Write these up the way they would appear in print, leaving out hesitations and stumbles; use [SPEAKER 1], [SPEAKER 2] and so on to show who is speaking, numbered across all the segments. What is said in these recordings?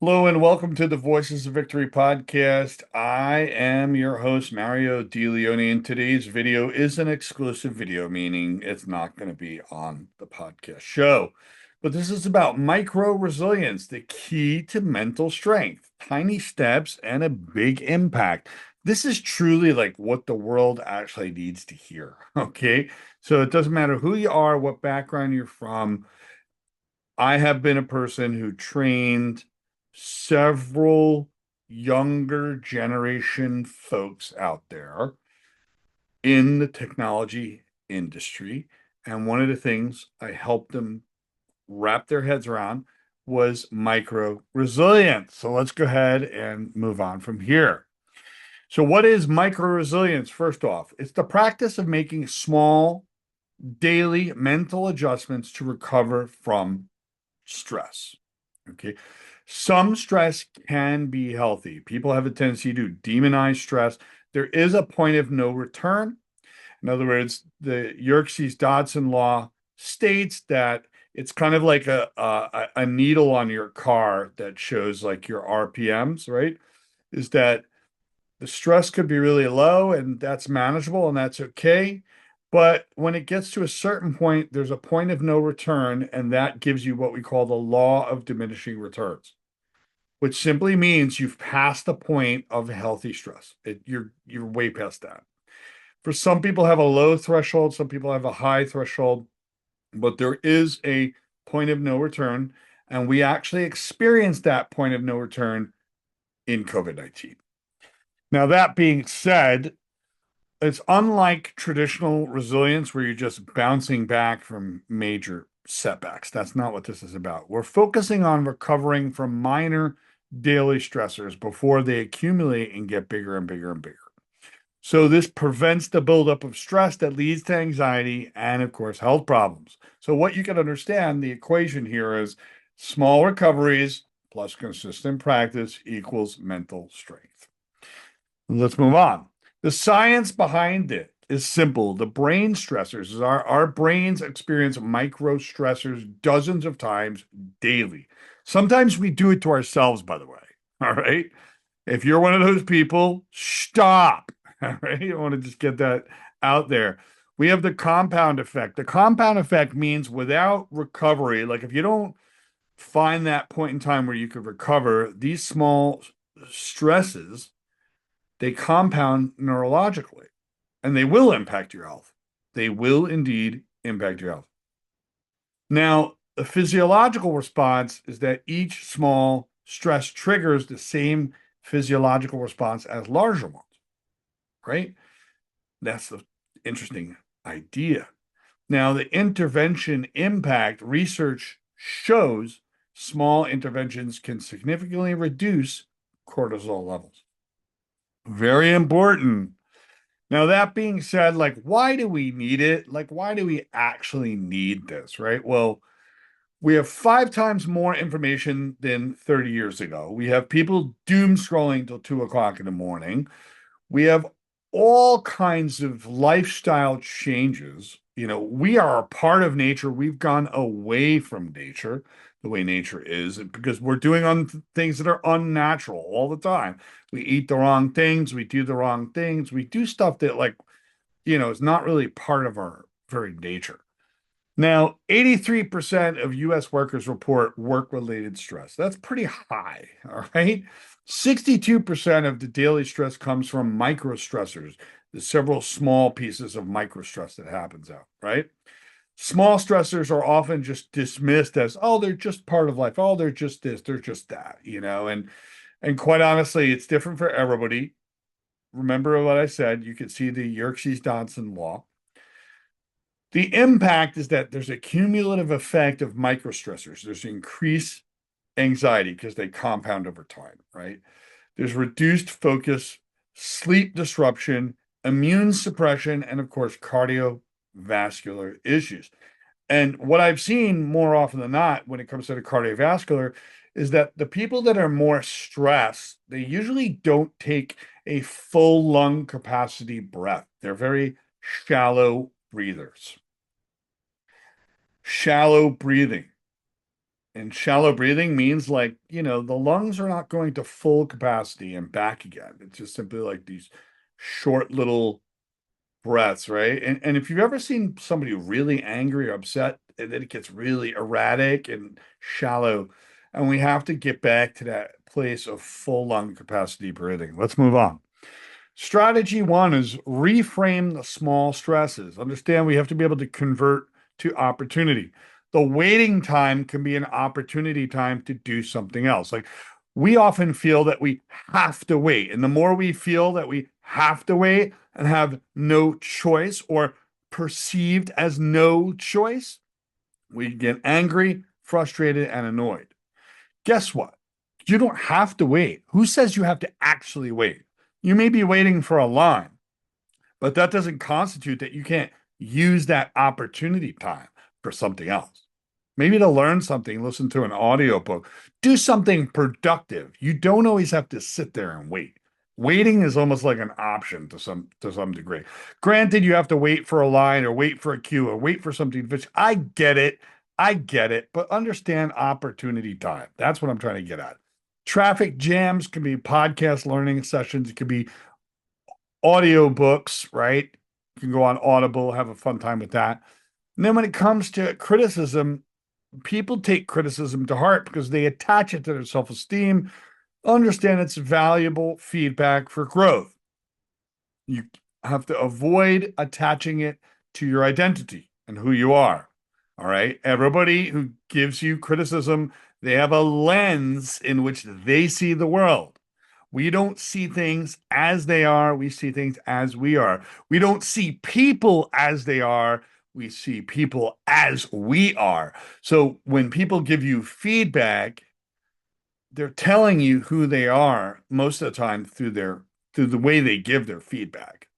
[SPEAKER 1] Hello and welcome to the Voices of Victory podcast. I am your host, Mario DeLeone, and today's video is an exclusive video, meaning it's not going to be on the podcast show. But this is about micro resilience, the key to mental strength, tiny steps, and a big impact. This is truly like what the world actually needs to hear. Okay. So it doesn't matter who you are, what background you're from. I have been a person who trained several younger generation folks out there in the technology industry. And one of the things I helped them wrap their heads around was micro resilience. So let's go ahead and move on from here. So, what is micro resilience? First off, it's the practice of making small daily mental adjustments to recover from stress. Okay. Some stress can be healthy. People have a tendency to demonize stress. There is a point of no return. In other words, the Yerkes-Dodson law states that it's kind of like a needle on your car that shows like your RPMs, right? Is that the stress could be really low and that's manageable and that's okay. But when it gets to a certain point, there's a point of no return, and that gives you what we call the law of diminishing returns, which simply means you've passed the point of healthy stress. You're way past that. For some people have a low threshold, some people have a high threshold, but there is a point of no return, and we actually experienced that point of no return in COVID-19. Now, that being said, it's unlike traditional resilience where you're just bouncing back from major setbacks. That's not what this is about. We're focusing on recovering from minor daily stressors before they accumulate and get bigger and bigger and bigger. So this prevents the buildup of stress that leads to anxiety and, of course, health problems. So what you can understand, the equation here is small recoveries plus consistent practice equals mental strength. Let's move on. The science behind it is simple. The brain stressors is our brains experience micro stressors dozens of times daily. Sometimes we do it to ourselves, by the way. All right. If you're one of those people, stop. All right. You want to just get that out there. We have the compound effect. The compound effect means without recovery, like if you don't find that point in time where you could recover, these small stresses they compound neurologically and they will impact your health. They will indeed impact your health. Now, the physiological response is that each small stress triggers the same physiological response as larger ones, right? That's the interesting idea. Now, the intervention impact research shows small interventions can significantly reduce cortisol levels. Very important. Now, that being said, like, why do we need it? Like, why do we actually need this, right? Well, we have 5 times more information than 30 years ago. We have people doom scrolling till 2 o'clock in the morning. We have all kinds of lifestyle changes. We are a part of nature. We've gone away from nature, the way nature is, because we're doing things that are unnatural all the time. We eat the wrong things, we do the wrong things, we do stuff that, like, is not really part of our very nature. Now, 83% of US workers report work-related stress. That's pretty high, all right? 62% of the daily stress comes from micro stressors, the several small pieces of micro stress that happens out, right? Small stressors are often just dismissed as, oh, they're just part of life. Oh, they're just this, they're just that, and quite honestly, it's different for everybody. Remember what I said, you could see the Yerkes-Dodson law. The impact is that there's a cumulative effect of microstressors. There's increased anxiety because they compound over time, right? There's reduced focus, sleep disruption, immune suppression, and of course, cardiovascular issues. And what I've seen more often than not when it comes to the cardiovascular is that the people that are more stressed, they usually don't take a full lung capacity breath. They're very shallow breathers. Shallow breathing. And shallow breathing means like, the lungs are not going to full capacity and back again. It's just simply like these short little breaths, right? And if you've ever seen somebody really angry or upset, and then it gets really erratic and shallow, and we have to get back to that place of full lung capacity breathing. Let's move on. Strategy one is reframe the small stresses. Understand we have to be able to convert to opportunity. The waiting time can be an opportunity time to do something else. Like we often feel that we have to wait. And the more we feel that we have to wait and have no choice or perceived as no choice, we get angry, frustrated, and annoyed. Guess what? You don't have to wait. Who says you have to actually wait? You may be waiting for a line, but that doesn't constitute that you can't use that opportunity time for something else. Maybe to learn something, listen to an audiobook, do something productive. You don't always have to sit there and wait. Waiting is almost like an option to some degree. Granted, you have to wait for a line or wait for a queue or wait for something. Which I get it. I get it, but understand opportunity time. That's what I'm trying to get at. Traffic jams can be podcast learning sessions. It could be audio books, right? You can go on Audible, have a fun time with that. And then when it comes to criticism, people take criticism to heart because they attach it to their self-esteem, understand it's valuable feedback for growth. You have to avoid attaching it to your identity and who you are. All right. Everybody who gives you criticism, they have a lens in which they see the world. We don't see things as they are. We see things as we are. We don't see people as they are. We see people as we are. So when people give you feedback, they're telling you who they are most of the time through the way they give their feedback,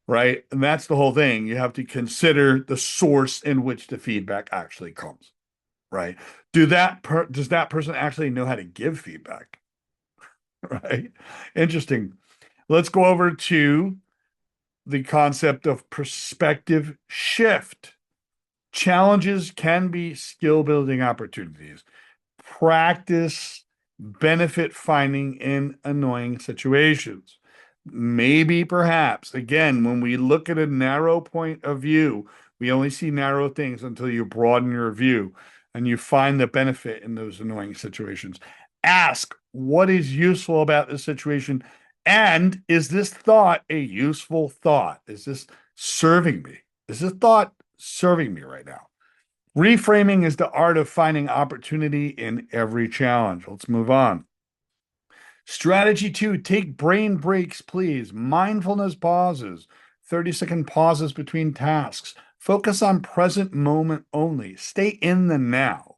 [SPEAKER 1] right? And that's the whole thing. You have to consider the source in which the feedback actually comes, right? Does that person actually know how to give feedback? Right? Interesting. Let's go over to the concept of perspective shift. Challenges can be skill building opportunities. Practice benefit finding in annoying situations. Maybe, perhaps, again, when we look at a narrow point of view, we only see narrow things until you broaden your view and you find the benefit in those annoying situations. Ask what is useful about this situation, and is this thought a useful thought? Is this serving me? Is this thought serving me right now? Reframing is the art of finding opportunity in every challenge. Let's move on. Strategy two, take brain breaks, please. Mindfulness pauses, 30-second pauses between tasks. Focus on present moment only. Stay in the now,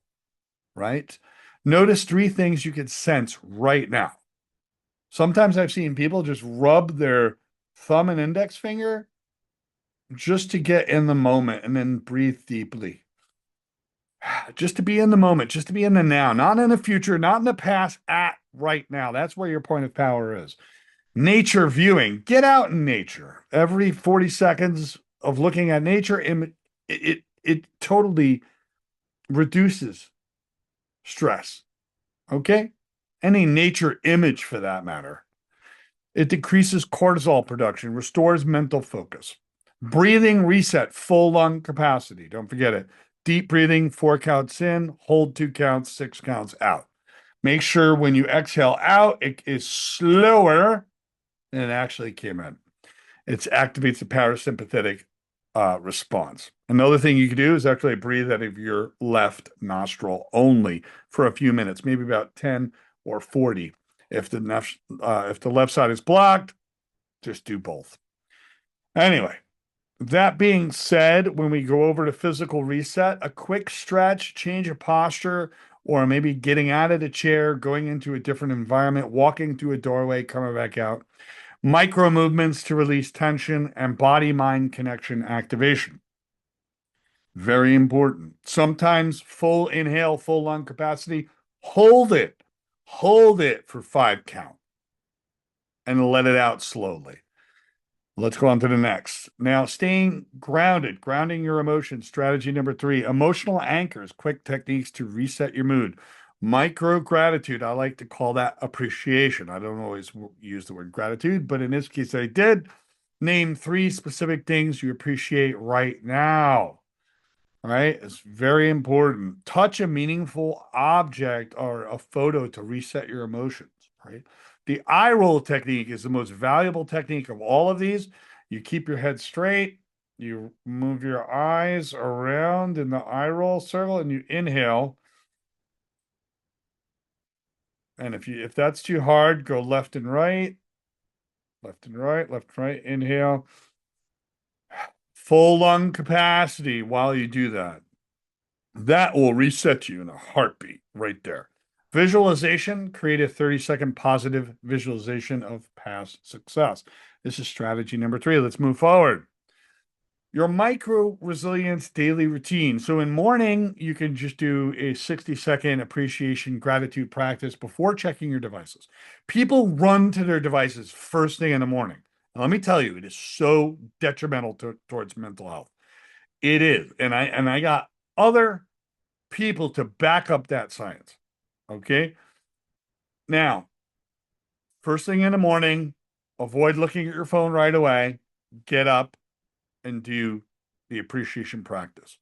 [SPEAKER 1] right? Notice three things you can sense right now. Sometimes I've seen people just rub their thumb and index finger just to get in the moment and then breathe deeply. Just to be in the moment, just to be in the now, not in the future, not in the past, at right now. That's where your point of power is. Nature viewing, get out in nature. Every 40 seconds of looking at nature, it totally reduces stress. Okay? Any nature image for that matter. It decreases cortisol production, restores mental focus. Breathing reset, full lung capacity. Don't forget it. Deep breathing, 4 counts in, hold 2 counts, 6 counts out. Make sure when you exhale out, it is slower than it actually came in. It activates the parasympathetic response. Another thing you can do is actually breathe out of your left nostril only for a few minutes, maybe about 10 or 40. If the left side is blocked, just do both. Anyway, that being said, when we go over to physical reset, a quick stretch, change of posture, or maybe getting out of the chair, going into a different environment, walking through a doorway, coming back out. Micro movements to release tension and body-mind connection activation. Very important. Sometimes full inhale, full lung capacity, hold it. Hold it for 5 count and let it out slowly. Let's go on to the next. Now, staying grounded, grounding your emotions. Strategy number three, emotional anchors, quick techniques to reset your mood. Micro gratitude, I like to call that appreciation. I don't always use the word gratitude, but in this case, I did. Name three specific things you appreciate right now. All right, it's very important. Touch a meaningful object or a photo to reset your emotions, right? The eye roll technique is the most valuable technique of all of these. You keep your head straight, you move your eyes around in the eye roll circle, and you inhale. And if that's too hard, go left and right, left and right, left and right. Inhale, full lung capacity while you do that. That will reset you in a heartbeat right there. Visualization, create a 30-second positive visualization of past success. This is strategy number three. Let's move forward. Your micro resilience daily routine. So in morning, you can just do a 60-second appreciation gratitude practice before checking your devices. People run to their devices first thing in the morning. And let me tell you, it is so detrimental towards mental health. It is. And I got other people to back up that science. Okay. Now, first thing in the morning, avoid looking at your phone right away. Get up and do the appreciation practice.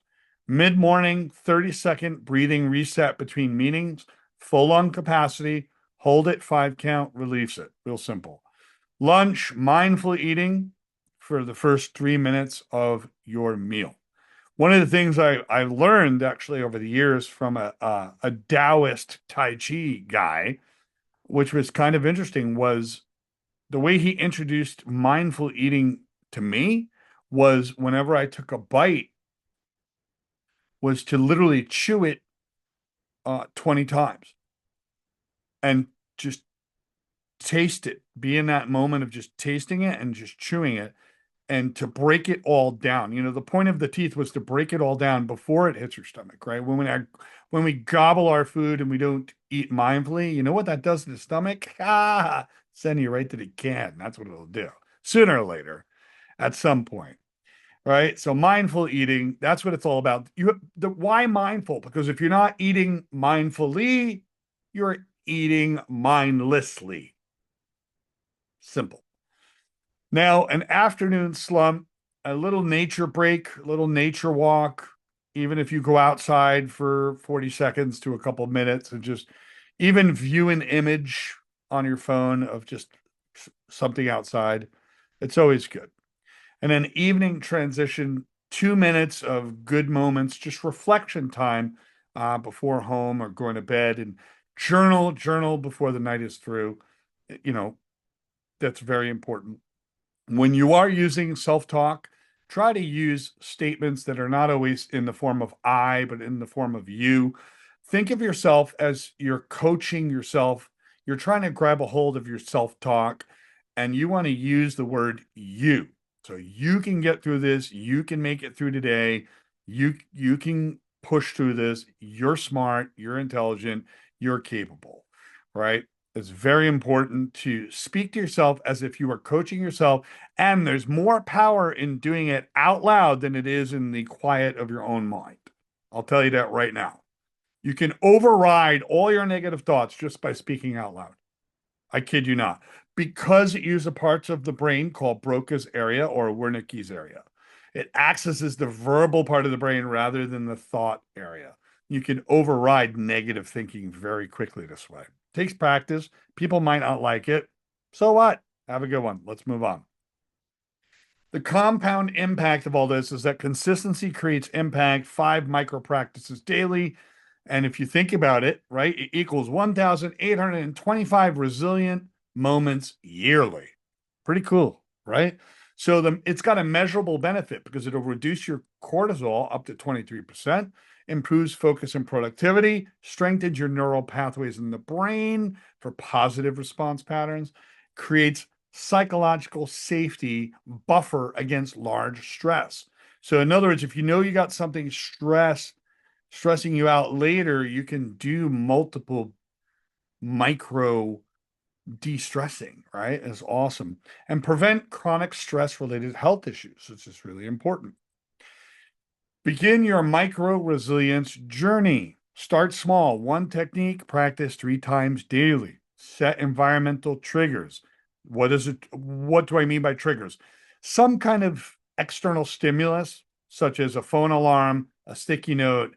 [SPEAKER 1] Mid morning, 30-second breathing reset between meetings, full lung capacity, hold it 5 count, release it. Real simple. Lunch, mindful eating for the first 3 minutes of your meal. One of the things I learned actually over the years from a Taoist Tai Chi guy, which was kind of interesting, was the way he introduced mindful eating to me was whenever I took a bite, was to literally chew it 20 times and just taste it, be in that moment of just tasting it and just chewing it and to break it all down. You know, the point of the teeth was to break it all down before it hits your stomach, right? When we gobble our food and we don't eat mindfully, you know what that does to the stomach? Ah, send you right to the can. That's what it'll do sooner or later, at some point, right? So mindful eating, that's what it's all about. Why mindful? Because if you're not eating mindfully, you're eating mindlessly. Simple. Now, an afternoon slump, a little nature break, a little nature walk, even if you go outside for 40 seconds to a couple of minutes and just even view an image on your phone of just something outside, it's always good. And then evening transition, 2 minutes of good moments, just reflection time before home or going to bed and journal before the night is through. You know, that's very important. When you are using self-talk, try to use statements that are not always in the form of I, but in the form of you. Think of yourself as you're coaching yourself. You're trying to grab a hold of your self-talk, and you want to use the word you. So you can get through this. You can make it through today. You can push through this. You're smart. You're intelligent. You're capable, right? It's very important to speak to yourself as if you are coaching yourself. And there's more power in doing it out loud than it is in the quiet of your own mind. I'll tell you that right now. You can override all your negative thoughts just by speaking out loud. I kid you not. Because it uses parts of the brain called Broca's area or Wernicke's area. It accesses the verbal part of the brain rather than the thought area. You can override negative thinking very quickly this way. Takes practice. People might not like it. So what? Have a good one. Let's move on. The compound impact of all this is that consistency creates impact, 5 micro practices daily. And if you think about it, right, it equals 1,825 resilient moments yearly. Pretty cool, right? So it's got a measurable benefit because it'll reduce your cortisol up to 23%, improves focus and productivity, strengthens your neural pathways in the brain for positive response patterns, creates psychological safety buffer against large stress. So in other words, if you know you got something stressing you out later, you can do multiple micro de-stressing, right? Is awesome. And prevent chronic stress-related health issues, which is really important. Begin your micro resilience journey. Start small, one technique, practice 3 times daily. Set environmental triggers. What is it? What do I mean by triggers? Some kind of external stimulus, such as a phone alarm, a sticky note,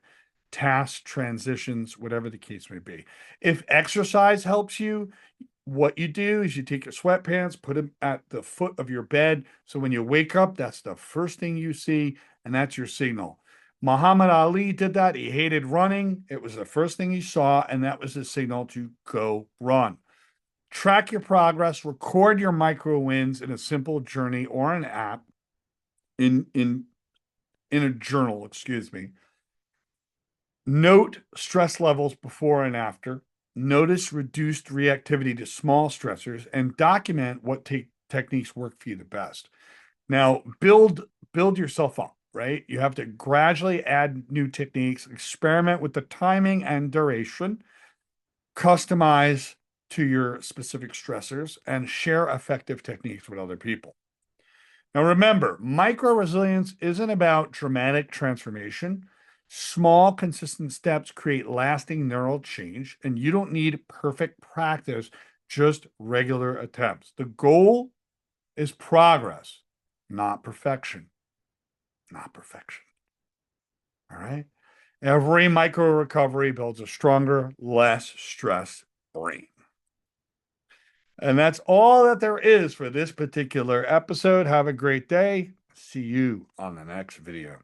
[SPEAKER 1] task transitions, whatever the case may be. If exercise helps you, what you do is you take your sweatpants, put them at the foot of your bed. So when you wake up, that's the first thing you see, and that's your signal. Muhammad Ali did that. He hated running. It was the first thing he saw, and that was his signal to go run. Track your progress, record your micro wins in a simple journey or an app in a journal, excuse me. Note stress levels before and after. Notice reduced reactivity to small stressors and document what techniques work for you the best. Now, build yourself up, right? You have to gradually add new techniques, experiment with the timing and duration, customize to your specific stressors, and share effective techniques with other people. Now, remember, micro resilience isn't about dramatic transformation. Small, consistent steps create lasting neural change, and you don't need perfect practice, just regular attempts. The goal is progress, not perfection. Not perfection. All right. Every micro recovery builds a stronger, less stressed brain. And that's all that there is for this particular episode. Have a great day. See you on the next video.